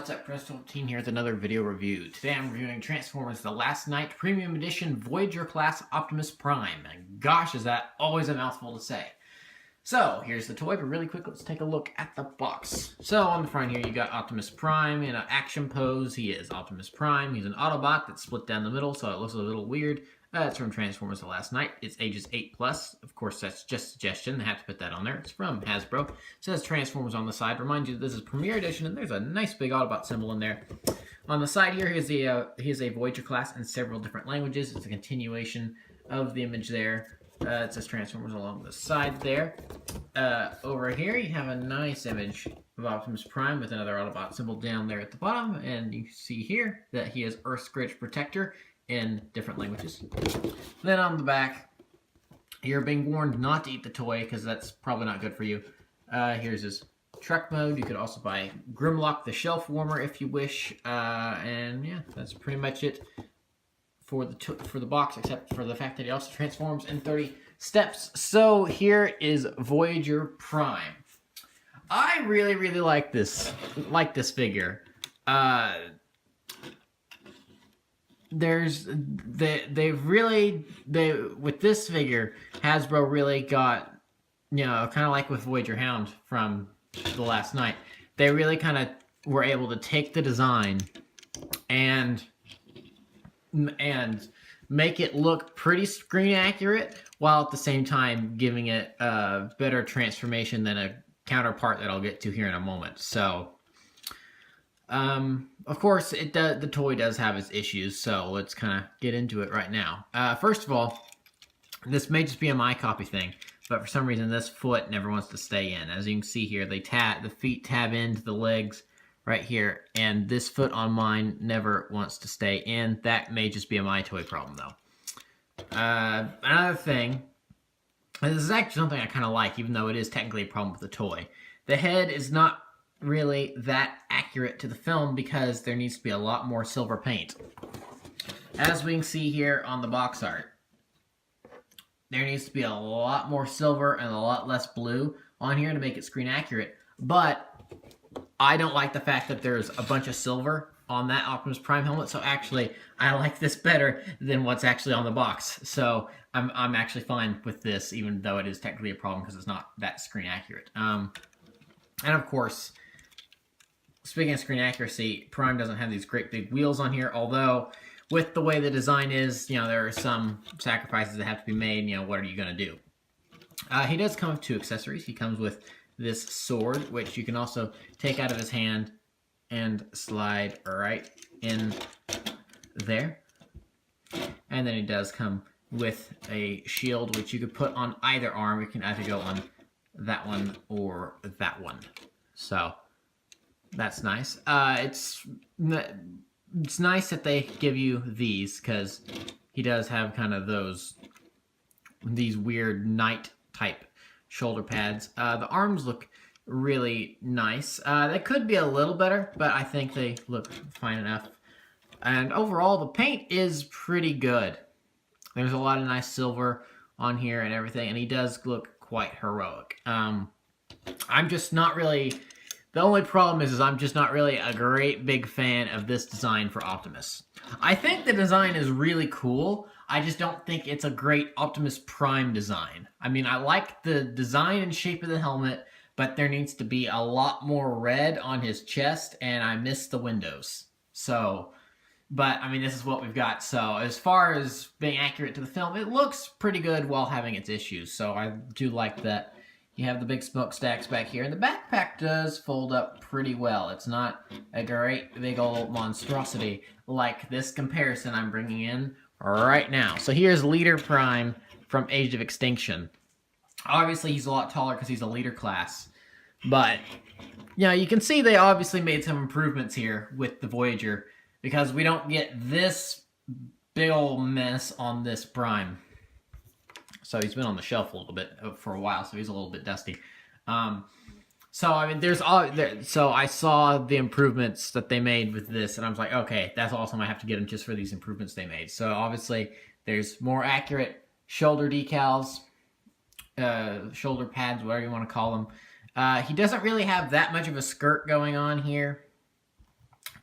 What's up, Crystal Team here with another video review. Today I'm reviewing Transformers The Last Night Premium Edition Voyager Class Optimus Prime. And gosh, is that always a mouthful to say. So, here's the toy, but really quick, let's take a look at the box. So, on the front here, you got Optimus Prime in an action pose. He is Optimus Prime. He's an Autobot that's split down the middle, so it looks a little weird. It's from Transformers The Last Night. It's ages 8+. Of course, that's just a suggestion. They have to put that on there. It's from Hasbro. It says Transformers on the side. Remind you, this is Premier Edition, and there's a nice big Autobot symbol in there. On the side here, here's a Voyager class in several different languages. It's a continuation of the image there. It says Transformers along the side there. Over here, you have a nice image of Optimus Prime with another Autobot symbol down there at the bottom. And you can see here that he is Earth's Greatest Protector in different languages. Then on the back, you're being warned not to eat the toy because that's probably not good for you. Here's his truck mode. You could also buy Grimlock the Shelf Warmer if you wish. And yeah, that's pretty much it for the box, except for the fact that he also transforms in 30 steps. So here is Voyager Prime. I really like this figure. With this figure, Hasbro really got, you know, kind of like with Voyager Hound from The Last Night, they really kind of were able to take the design and make it look pretty screen accurate, while at the same time giving it a better transformation than a counterpart that I'll get to here in a moment. So, of course, the toy does have its issues, so let's kind of get into it right now. First of all, this may just be a my copy thing, but for some reason this foot never wants to stay in. As you can see here, the feet tab into the legs right here, and this foot on mine never wants to stay in. That may just be a my toy problem, though. Another thing, and this is actually something I kind of like, even though it is technically a problem with the toy. The head is not really that accurate to the film because there needs to be a lot more silver paint. As we can see here on the box art, there needs to be a lot more silver and a lot less blue on here to make it screen accurate. But I don't like the fact that there's a bunch of silver on that Optimus Prime helmet, so actually I like this better than what's actually on the box. So I'm actually fine with this, even though it is technically a problem because it's not that screen accurate. And of course, speaking of screen accuracy, Prime doesn't have these great big wheels on here, although with the way the design is, you know, there are some sacrifices that have to be made. You know, what are you going to do? He does come with 2 accessories. He comes with this sword, which you can also take out of his hand and slide right in there. And then he does come with a shield, which you could put on either arm. You can either go on that one or that one. So that's nice. It's nice that they give you these, because he does have kind of these weird knight type shoulder pads. The arms look really nice. They could be a little better, but I think they look fine enough. And overall, the paint is pretty good. There's a lot of nice silver on here and everything, and he does look quite heroic. I'm just not really... The only problem is I'm just not really a great big fan of this design for Optimus. I think the design is really cool. I just don't think it's a great Optimus Prime design. I mean, I like the design and shape of the helmet, but there needs to be a lot more red on his chest, and I miss the windows. So, but I mean, this is what we've got. So as far as being accurate to the film, it looks pretty good while having its issues. So I do like that. You have the big smokestacks back here, and the backpack does fold up pretty well. It's not a great big old monstrosity like this comparison I'm bringing in right now. So here's Leader Prime from Age of Extinction. Obviously, he's a lot taller because he's a leader class. But, you know, you can see they obviously made some improvements here with the Voyager, because we don't get this big old mess on this Prime. So he's been on the shelf a little bit for a while, so he's a little bit dusty. So I mean, so I saw the improvements that they made with this, and I was like, okay, that's awesome. I have to get them just for these improvements they made. So obviously, there's more accurate shoulder decals, shoulder pads, whatever you want to call them. He doesn't really have that much of a skirt going on here.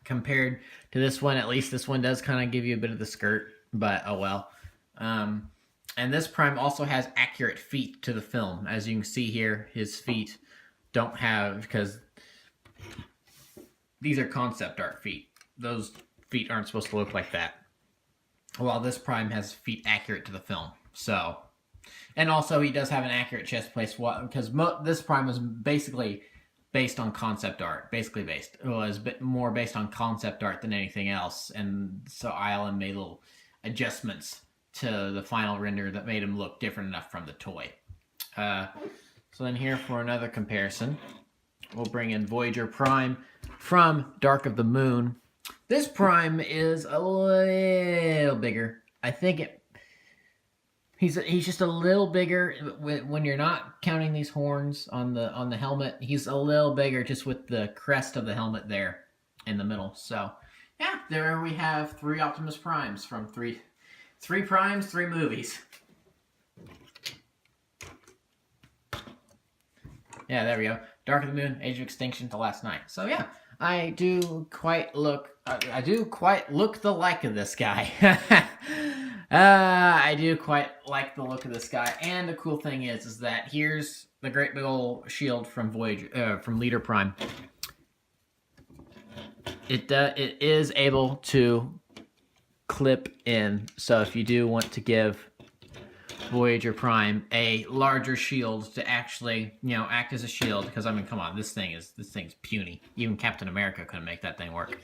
compared to this one. At least this one does kind of give you a bit of the skirt, but oh well. And this Prime also has accurate feet to the film. As you can see here, his feet don't have, because these are concept art feet. Those feet aren't supposed to look like that. While this Prime has feet accurate to the film. So, and also he does have an accurate chest place, because this Prime was basically based on concept art. It was a bit more based on concept art than anything else. And so Island made little adjustments to the final render that made him look different enough from the toy. So then here for another comparison, we'll bring in Voyager Prime from Dark of the Moon. This Prime is a little bigger. I think he's just a little bigger when you're not counting these horns on the helmet. He's a little bigger just with the crest of the helmet there in the middle. So yeah, there we have 3 Optimus Primes from three Primes, 3 movies. Yeah, there we go. Dark of the Moon, Age of Extinction, The Last Night. So yeah, I do quite look the like of this guy. I do quite like the look of this guy. And the cool thing is that here's the great big old shield from Voyager, from Leader Prime. It is able to clip in. So if you do want to give Voyager Prime a larger shield to actually, act as a shield, because I mean, come on, this thing's puny. Even Captain America couldn't make that thing work.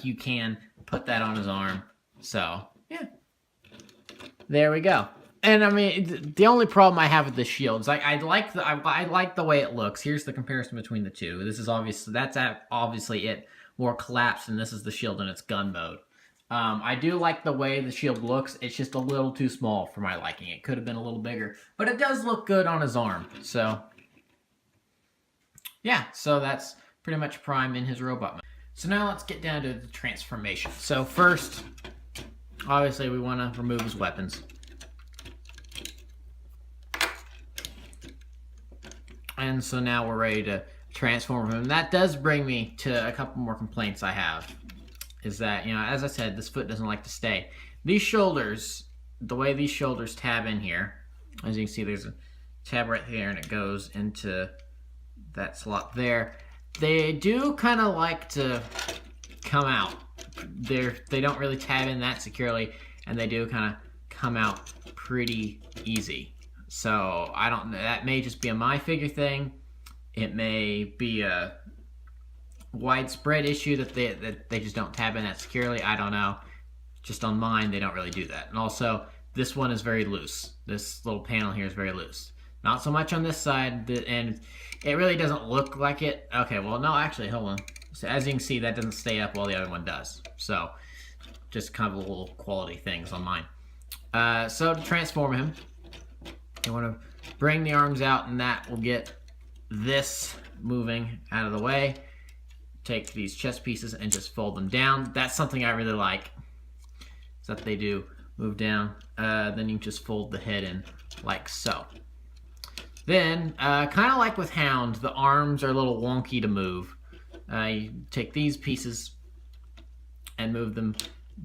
You can put that on his arm. So yeah, there we go. And I mean, the only problem I have with the shield is I like the way it looks. Here's the comparison between the two. This is obviously it more collapsed, and this is the shield in its gun mode. I do like the way the shield looks. It's just a little too small for my liking. It could have been a little bigger, but it does look good on his arm. So yeah, so that's pretty much Prime in his robot mode. So now let's get down to the transformation. So first, obviously we want to remove his weapons. And so now we're ready to transform him. That does bring me to a couple more complaints I have. Is that, as I said, this foot doesn't like to stay. These shoulders, the way these shoulders tab in here, as you can see, there's a tab right there, and it goes into that slot there. They do kind of like to come out. They don't really tab in that securely, and they do kind of come out pretty easy. So I don't know. That may just be a my figure thing. It may be a widespread issue that they just don't tab in that securely. I don't know. Just on mine, they don't really do that. And also, this one is very loose. This little panel here is very loose. Not so much on this side, and it really doesn't look like it. Okay, well, no, actually, hold on. So as you can see, that doesn't stay up while the other one does. So, just kind of little quality things on mine. So to transform him, you want to bring the arms out, and that will get this moving out of the way. Take these chest pieces and just fold them down. That's something I really like, is that they do move down. Then you just fold the head in like so. Then, kind of like with Hound, the arms are a little wonky to move. You take these pieces and move them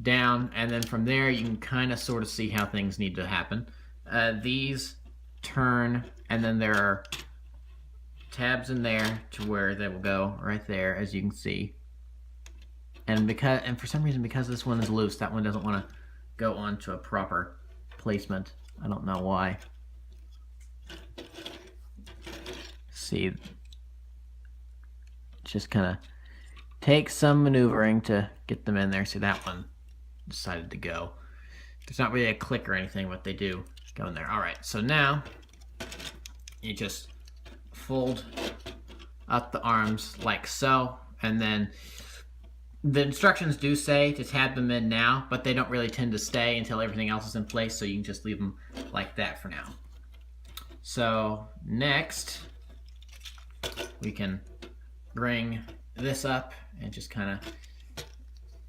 down, and then from there you can kind of sort of see how things need to happen. These turn, and then there are tabs in there to where they will go right there, as you can see. And for some reason, because this one is loose, that one doesn't want to go onto a proper placement. I don't know why. See, just kind of takes some maneuvering to get them in there. See, that one decided to go. There's not really a click or anything. What they do go in there. All right, so now you just fold up the arms like so, and then the instructions do say to tab them in now, but they don't really tend to stay until everything else is in place, so you can just leave them like that for now. So next, we can bring this up and just kind of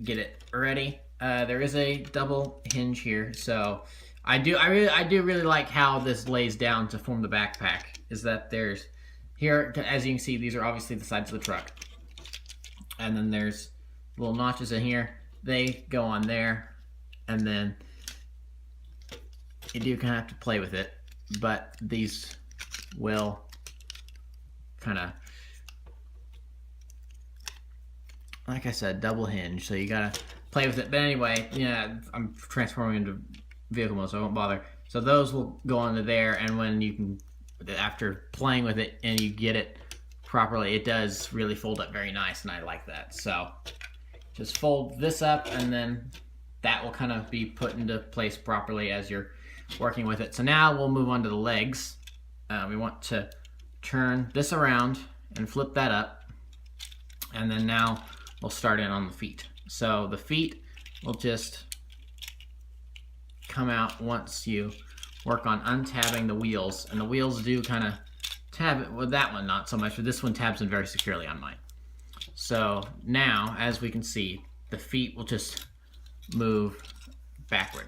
get it ready. There is a double hinge here, so I do really like how this lays down to form the backpack. Is that there's here, as you can see, these are obviously the sides of the truck, and then there's little notches in here, they go on there, and then you do kind of have to play with it, but these will kind of, like I said, double hinge, so you gotta play with it. But anyway, yeah, I'm transforming into vehicle mode, so I won't bother. So those will go onto there, and when you can, after playing with it and you get it properly, it does really fold up very nice, and I like that. So just fold this up, and then that will kind of be put into place properly as you're working with it. So now we'll move on to the legs. We want to turn this around and flip that up, and then now we'll start in on the feet. So the feet will just come out once you work on untabbing the wheels, and the wheels do kind of tab it. Well, that one not so much, but this one tabs in very securely on mine. So now, as we can see, the feet will just move backward.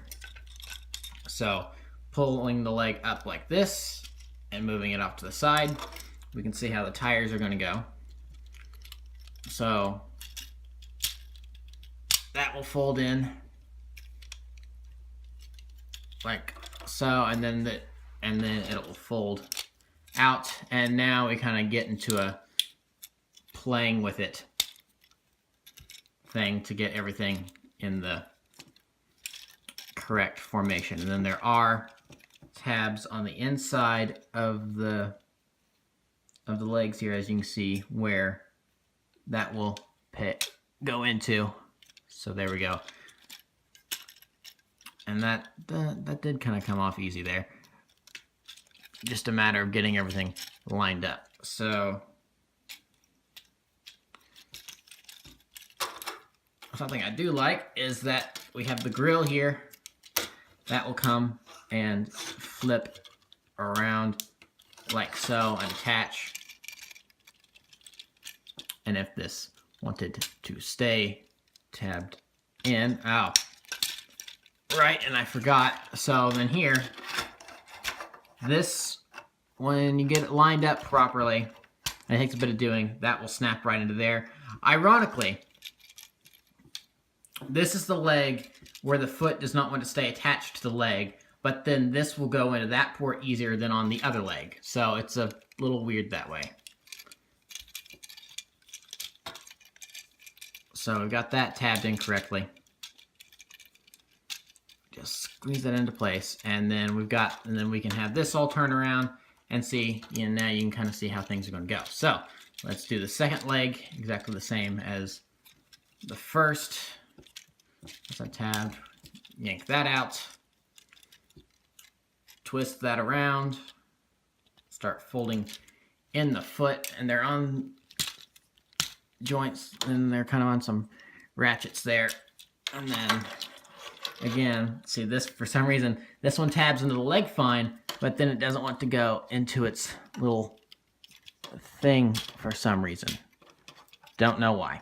So pulling the leg up like this and moving it off to the side, we can see how the tires are going to go. So that will fold in like so, and then it will fold out, and now we kind of get into a playing with it thing to get everything in the correct formation. And then there are tabs on the inside of the legs here, as you can see, where that will go into. So there we go. And that did kind of come off easy there. Just a matter of getting everything lined up. So something I do like is that we have the grill here. That will come and flip around like so and attach. And if this wanted to stay tabbed in, right, and I forgot. So then here, this, when you get it lined up properly, and it takes a bit of doing, that will snap right into there. Ironically, this is the leg where the foot does not want to stay attached to the leg, but then this will go into that port easier than on the other leg. So it's a little weird that way. So we've got that tabbed in correctly. Just squeeze that into place, and then we can have this all turn around and see, now you can kind of see how things are going to go. So let's do the second leg exactly the same as the first. As I tabbed, yank that out, twist that around, start folding in the foot, and they're on joints, and they're kind of on some ratchets there. And then again, see this, for some reason, this one tabs into the leg fine, but then it doesn't want to go into its little thing for some reason. Don't know why.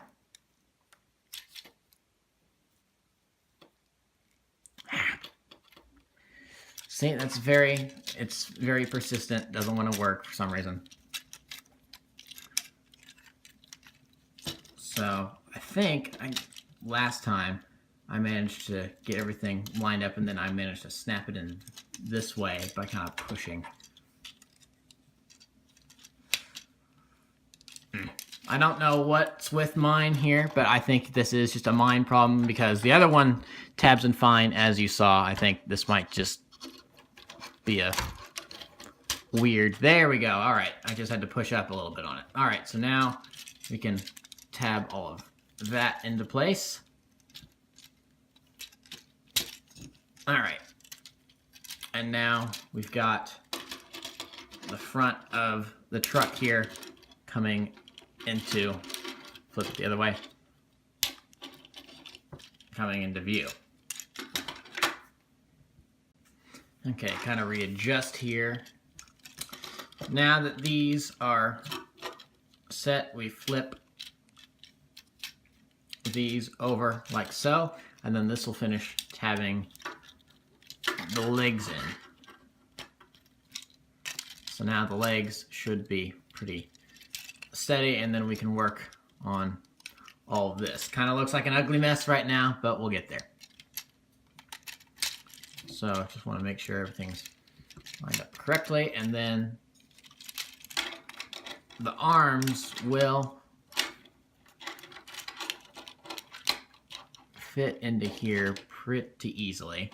See, it's very persistent, doesn't want to work for some reason. So I think last time I managed to get everything lined up, and then I managed to snap it in this way by kind of pushing. I don't know what's with mine here, but I think this is just a mine problem because the other one tabs in fine, as you saw. I think this might just be a weird. There we go. All right, I just had to push up a little bit on it. All right, so now we can tab all of that into place. All right, and now we've got the front of the truck here coming into, flip it the other way, coming into view. Okay, kind of readjust here. Now that these are set, we flip these over like so, and then this will finish tabbing the legs in. So now the legs should be pretty steady, and then we can work on all of this. Kind of looks like an ugly mess right now, but we'll get there. So I just want to make sure everything's lined up correctly, and then the arms will fit into here pretty easily.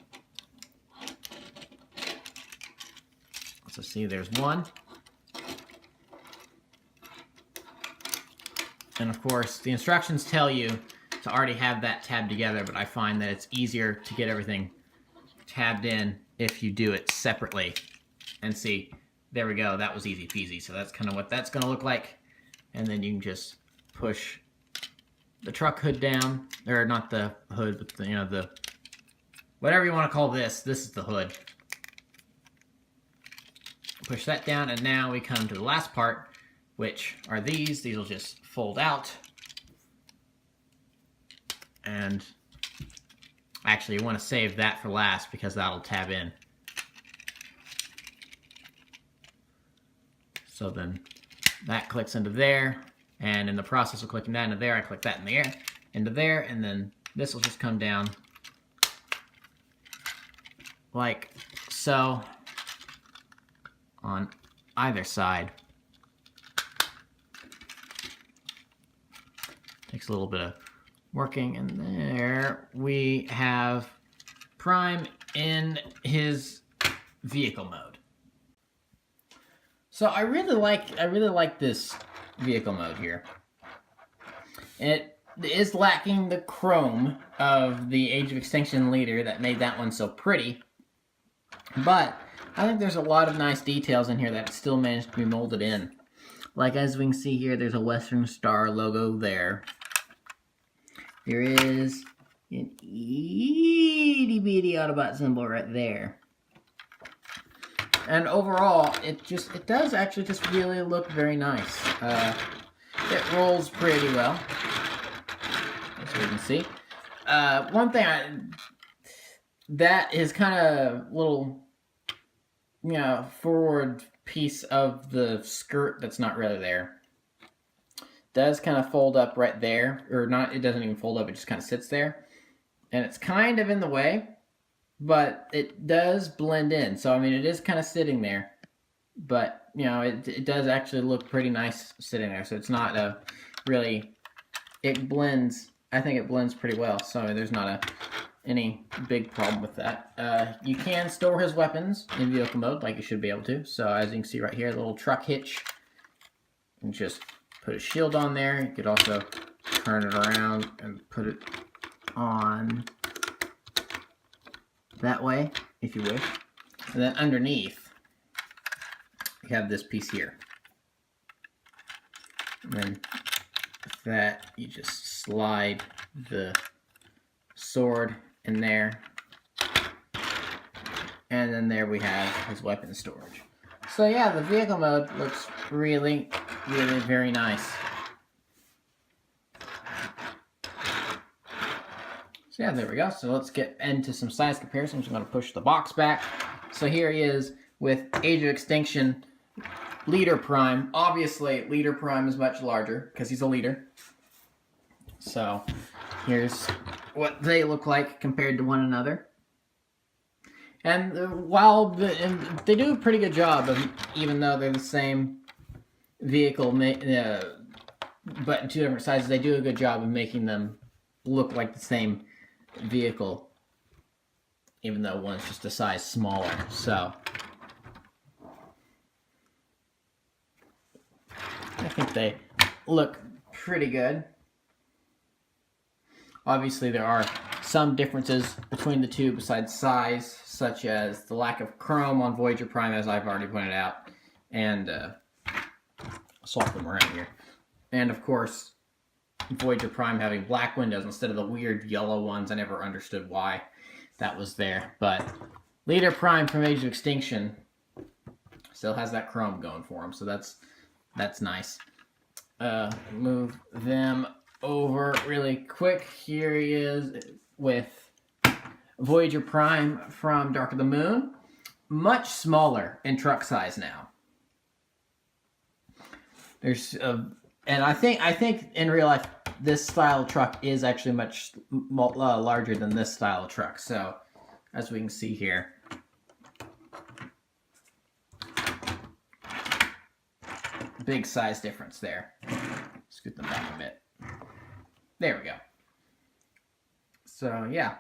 So see, there's one. And of course, the instructions tell you to already have that tabbed together, but I find that it's easier to get everything tabbed in if you do it separately. And see, there we go, that was easy peasy. So that's kind of what that's gonna look like. And then you can just push the truck hood down, or not the hood, but the, the, whatever you want to call this is the hood. Push that down, and now we come to the last part, which are these. These will just fold out. And actually, you want to save that for last because that'll tab in. So then that clicks into there, and in the process of clicking that into there, I click that in the air, into there, and then this will just come down like so on either side. Takes a little bit of working, and there we have Prime in his vehicle mode. So I really like this vehicle mode here. It is lacking the chrome of the Age of Extinction leader that made that one so pretty, but I think there's a lot of nice details in here that still managed to be molded in. Like, as we can see here, there's a Western Star logo there. There is an itty bitty Autobot symbol right there. And overall, it does actually just really look very nice. It rolls pretty well, as we can see. One thing that is kind of little, forward piece of the skirt that's not really there does kind of fold up right there, or not, it doesn't even fold up, it just kind of sits there, and it's kind of in the way, but it does blend in. So I mean, it is kind of sitting there, but it does actually look pretty nice sitting there. So it's not a really, it blends, I think it blends pretty well, so there's not any big problem with that. You can store his weapons in vehicle mode, like you should be able to. So as you can see right here, the little truck hitch, and just put a shield on there. You could also turn it around and put it on that way, if you wish. And then underneath, you have this piece here. And then with that, you just slide the sword in there. And then there we have his weapon storage. So yeah, the vehicle mode looks really, really very nice. So yeah, there we go. So let's get into some size comparisons. I'm going to push the box back. So here he is with Age of Extinction Leader Prime. Obviously, Leader Prime is much larger because he's a leader. So here's what they look like compared to one another. And they do a pretty good job of, even though they're the same vehicle, but in two different sizes, they do a good job of making them look like the same vehicle, even though one's just a size smaller. So I think they look pretty good. Obviously, there are some differences between the two besides size, such as the lack of chrome on Voyager Prime, as I've already pointed out, and swap them around here. And of course, Voyager Prime having black windows instead of the weird yellow ones. I never understood why that was there. But Leader Prime from Age of Extinction still has that chrome going for him, so that's nice. Move them over really quick. Here he is with Voyager Prime from Dark of the Moon. Much smaller in truck size now. There's and I think in real life this style of truck is actually much larger than this style of truck. So, as we can see here, big size difference there. Scoot them back a bit. There we go. So, yeah.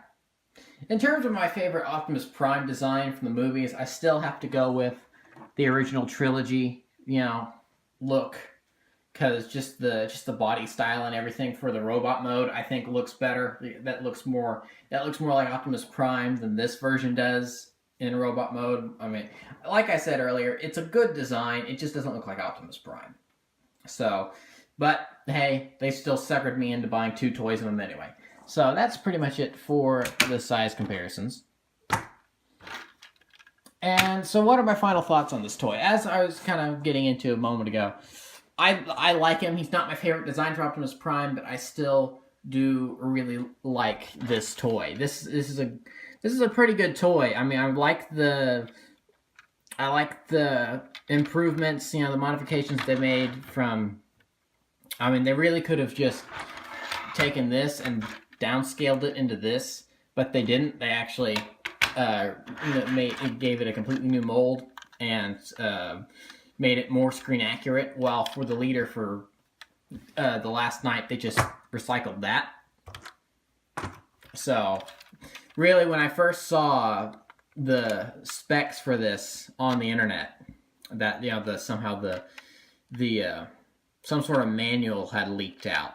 In terms of my favorite Optimus Prime design from the movies, I still have to go with the original trilogy, look, because just the body style and everything for the robot mode, I think looks better. That looks more like Optimus Prime than this version does in robot mode. I mean, like I said earlier, it's a good design. It just doesn't look like Optimus Prime. So, but hey, they still suckered me into buying 2 toys of them anyway. So that's pretty much it for the size comparisons. And so what are my final thoughts on this toy? As I was kind of getting into a moment ago, I like him. He's not my favorite design for Optimus Prime, but I still do really like this toy. This is a pretty good toy. I mean, I like the improvements, the modifications they made from. I mean, they really could have just taken this and downscaled it into this, but they didn't. They actually gave it a completely new mold and made it more screen accurate. While for the leader for the last night, they just recycled that. So, really, when I first saw the specs for this on the internet, that some sort of manual had leaked out.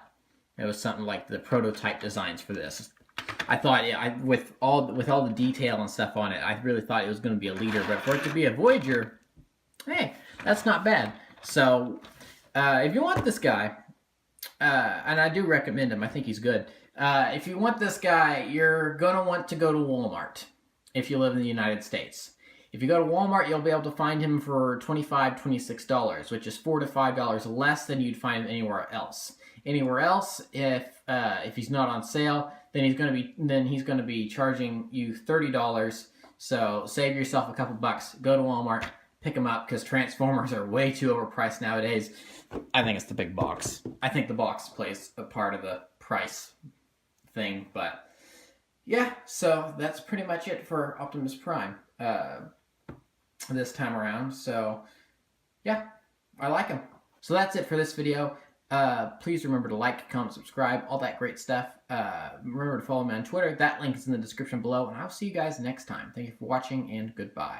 It was something like the prototype designs for this. I thought, with all the detail and stuff on it, I really thought it was going to be a leader. But for it to be a Voyager, hey, that's not bad. So, if you want this guy, and I do recommend him, I think he's good. If you want this guy, you're going to want to go to Walmart if you live in the United States. If you go to Walmart, you'll be able to find him for $25, $26, which is $4 to $5 less than you'd find him anywhere else. Anywhere else, if he's not on sale, then he's going to be charging you $30. So save yourself a couple bucks. Go to Walmart, pick him up, because Transformers are way too overpriced nowadays. I think it's the big box. I think the box plays a part of the price thing, but yeah. So that's pretty much it for Optimus Prime this time around. So yeah, I like him. So that's it for this video. Please remember to like, comment, subscribe, all that great stuff. Remember to follow me on Twitter. That link is in the description below, and I'll see you guys next time. Thank you for watching, and goodbye.